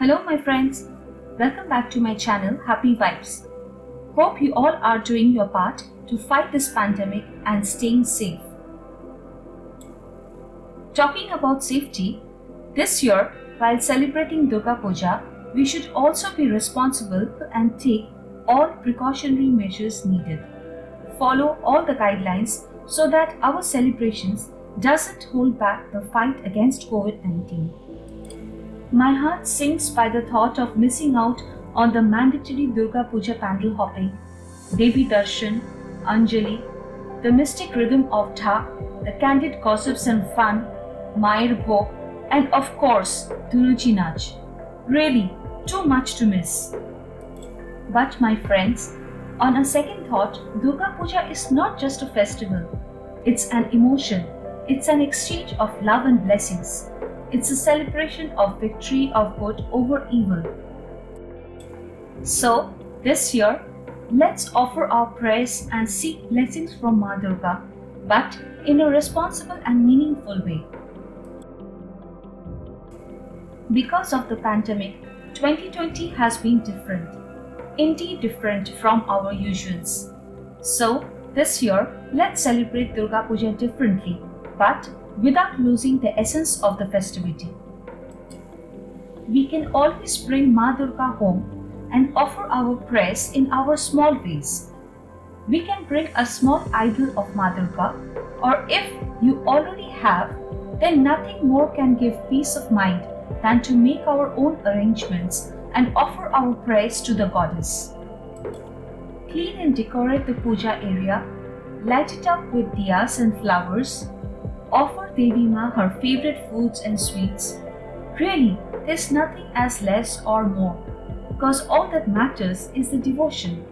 Hello, my friends. Welcome back to my channel, Happy Vibes. Hope you all are doing your part to fight this pandemic and staying safe. Talking about safety, this year, while celebrating Durga Puja, we should also be responsible and take all precautionary measures needed. Follow all the guidelines so that our celebrations doesn't hold back the fight against COVID-19. My heart sinks by the thought of missing out on the mandatory Durga Puja pandal hopping, Devi Darshan, Anjali, the mystic rhythm of Dhak, the candid gossips and fun, Mayer Bhog, and of course, Dhuruji Nach. Really, too much to miss. But my friends, on a second thought, Durga Puja is not just a festival. It's an emotion. It's an exchange of love and blessings. It's a celebration of victory of good over evil. So, this year, let's offer our prayers and seek blessings from Ma Durga, but in a responsible and meaningful way. Because of the pandemic, 2020 has been different. Indeed different from our usuals. So, this year, let's celebrate Durga Puja differently, but without losing the essence of the festivity. We can always bring Ma Durga home and offer our prayers in our small ways. We can bring a small idol of Ma Durga, or if you already have, then nothing more can give peace of mind than to make our own arrangements and offer our prayers to the goddess. Clean and decorate the puja area, light it up with diyas and flowers, offer Devi Ma her favorite foods and sweets. Really, there's nothing as less or more, because all that matters is the devotion.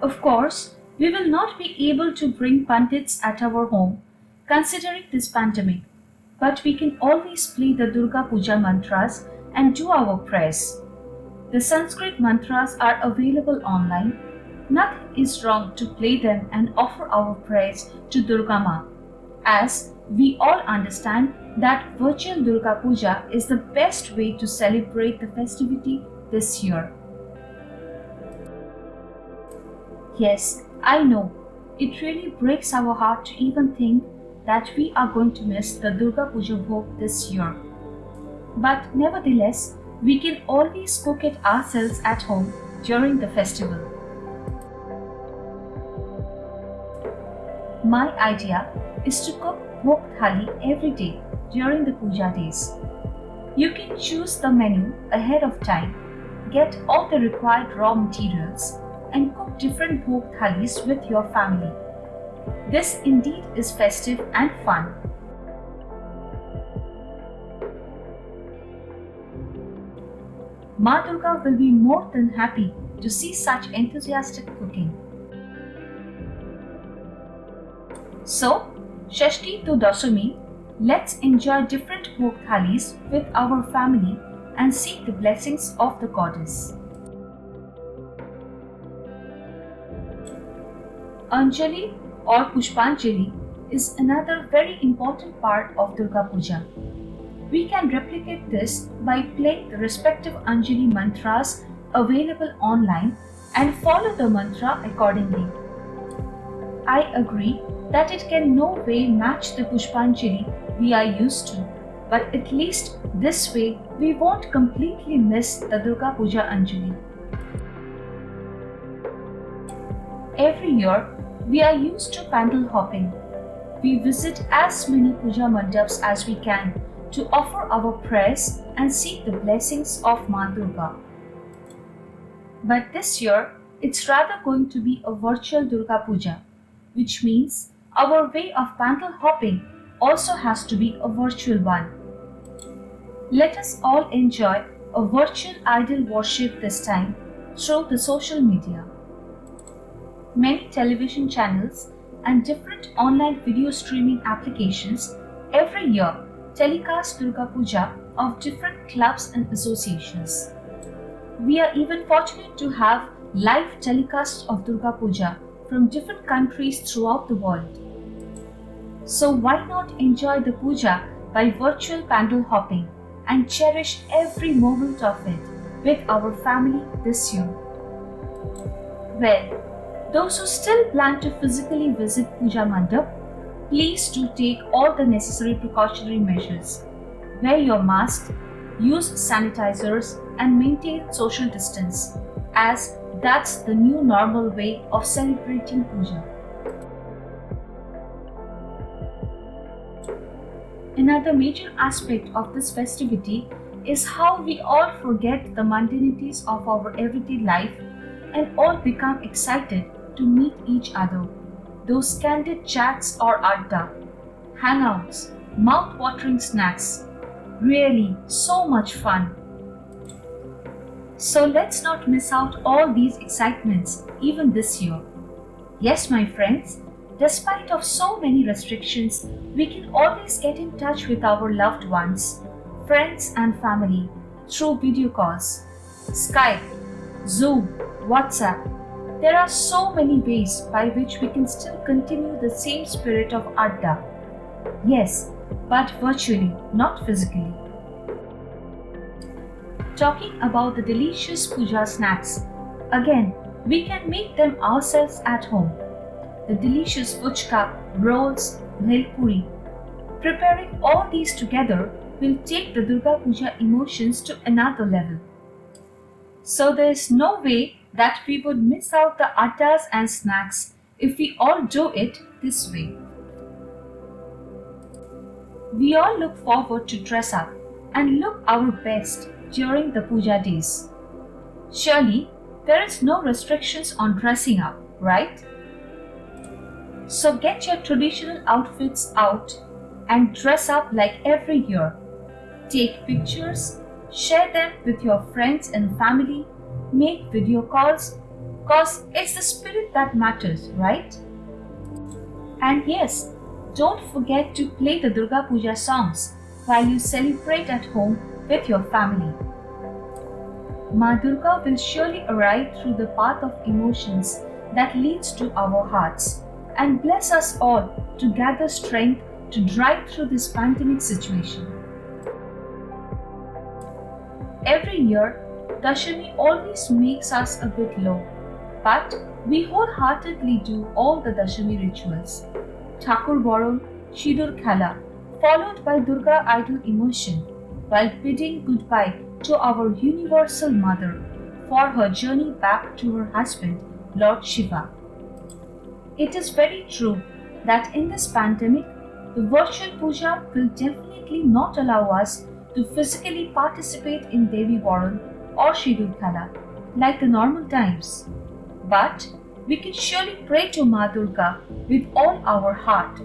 Of course, we will not be able to bring pandits at our home, considering this pandemic, but we can always play the Durga Puja mantras and do our prayers. The Sanskrit mantras are available online. Nothing is wrong to play them and offer our prayers to Durga Ma, as we all understand that virtual Durga Puja is the best way to celebrate the festivity this year. Yes, I know, it really breaks our heart to even think that we are going to miss the Durga Puja Bhog this year. But nevertheless, we can always cook it ourselves at home during the festival. My idea is to cook Bhog Thali every day during the puja days. You can choose the menu ahead of time, get all the required raw materials, and cook different Bhog Thalis with your family. This indeed is festive and fun. Ma Durga will be more than happy to see such enthusiastic cooking. So, Shashti to Dashami, let's enjoy different Bhog Thalis with our family and seek the blessings of the goddess. Anjali or Pushpanjali is another very important part of Durga Puja. We can replicate this by playing the respective Anjali mantras available online and follow the mantra accordingly. I agree that it can no way match the Pushpanjali we are used to, but at least this way we won't completely miss the Durga Puja Anjali. Every year, we are used to pandal hopping. We visit as many puja mandaps as we can to offer our prayers and seek the blessings of Ma Durga. But this year, it's rather going to be a virtual Durga Puja, which means our way of pandal hopping also has to be a virtual one. Let us all enjoy a virtual idol worship this time through the social media. Many television channels and different online video streaming applications every year telecast Durga Puja of different clubs and associations. We are even fortunate to have live telecasts of Durga Puja from different countries throughout the world. So why not enjoy the puja by virtual pandal hopping and cherish every moment of it with our family this year. Well, those who still plan to physically visit Puja Mandap, please do take all the necessary precautionary measures. Wear your mask, use sanitizers, and maintain social distance, as that's the new normal way of celebrating Puja. Another major aspect of this festivity is how we all forget the mundanities of our everyday life and all become excited to meet each other. Those candid chats or adda, hangouts, mouth-watering snacks. Really, so much fun. So let's not miss out all these excitements even this year. Yes, my friends, despite of so many restrictions, we can always get in touch with our loved ones, friends and family through video calls, Skype, Zoom, WhatsApp. There are so many ways by which we can still continue the same spirit of Adda. Yes, but virtually, not physically. Talking about the delicious puja snacks, again, we can make them ourselves at home. The delicious fuchka, rolls, bhelpuri. Preparing all these together will take the Durga Puja emotions to another level. So there is no way that we would miss out the attas and snacks if we all do it this way. We all look forward to dress up and look our best during the puja days. Surely, there is no restrictions on dressing up, right? So get your traditional outfits out and dress up like every year. Take pictures, share them with your friends and family, make video calls, cause it's the spirit that matters, right? And yes, don't forget to play the Durga Puja songs while you celebrate at home with your family. Ma Durga will surely arrive through the path of emotions that leads to our hearts and bless us all to gather strength to drive through this pandemic situation. Every year, Dashami always makes us a bit low, but we wholeheartedly do all the Dashami rituals. Thakur Boron, Shidur Khala, followed by Durga idol emotion, while bidding goodbye to our universal mother for her journey back to her husband, Lord Shiva. It is very true that in this pandemic, the virtual puja will definitely not allow us to physically participate in Devi Varan or Shidur Khala like the normal times. But we can surely pray to Ma Durga with all our heart,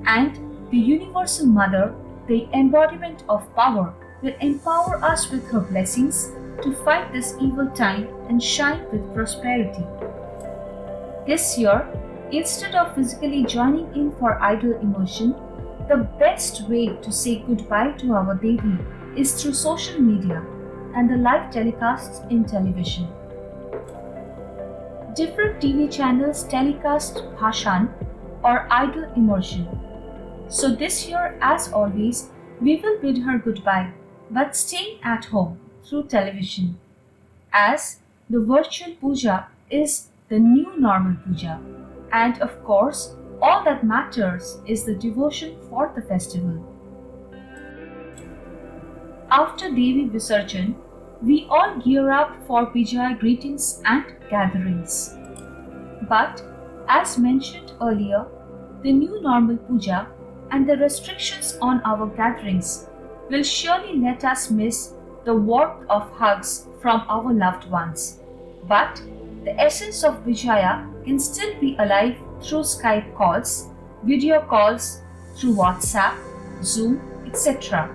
and the Universal Mother, the embodiment of power, will empower us with her blessings to fight this evil time and shine with prosperity. This year, instead of physically joining in for idol emotion, the best way to say goodbye to our Devi is through social media and the live telecasts in television. Different TV channels telecast Bhashan or idol immersion. So this year, as always, we will bid her goodbye, but staying at home through television, as the virtual puja is the new normal puja, and of course, all that matters is the devotion for the festival. After Devi Visarjan, we all gear up for Vijaya greetings and gatherings. But, as mentioned earlier, the new normal puja and the restrictions on our gatherings will surely let us miss the warmth of hugs from our loved ones. But the essence of Vijaya can still be alive through Skype calls, video calls, through WhatsApp, Zoom, etc.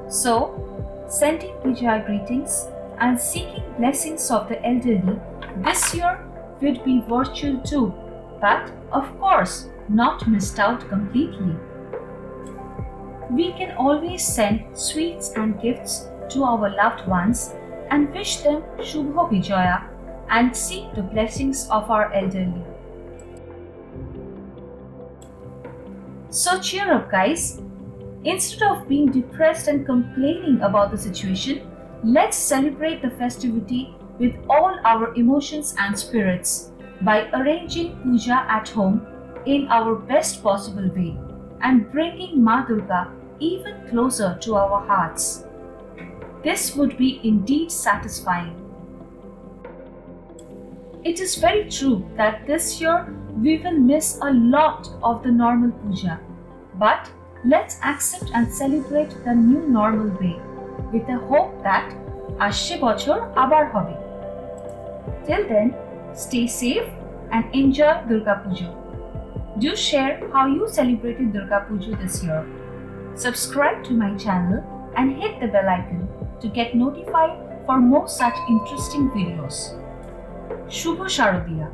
So, sending Vijaya greetings and seeking blessings of the elderly this year would be virtual too, but of course not missed out completely. We can always send sweets and gifts to our loved ones and wish them Shubho Vijaya and seek the blessings of our elderly. So cheer up, guys. Instead of being depressed and complaining about the situation, let's celebrate the festivity with all our emotions and spirits by arranging puja at home in our best possible way and bringing Ma Durga even closer to our hearts. This would be indeed satisfying. It is very true that this year we will miss a lot of the normal puja, but let's accept and celebrate the new normal way with the hope that আসছে বছর আবার হবে. Till then, stay safe and enjoy Durga Puja. Do share how you celebrated Durga Puja this year. Subscribe to my channel and hit the bell icon to get notified for more such interesting videos. Shubho Sharadiya.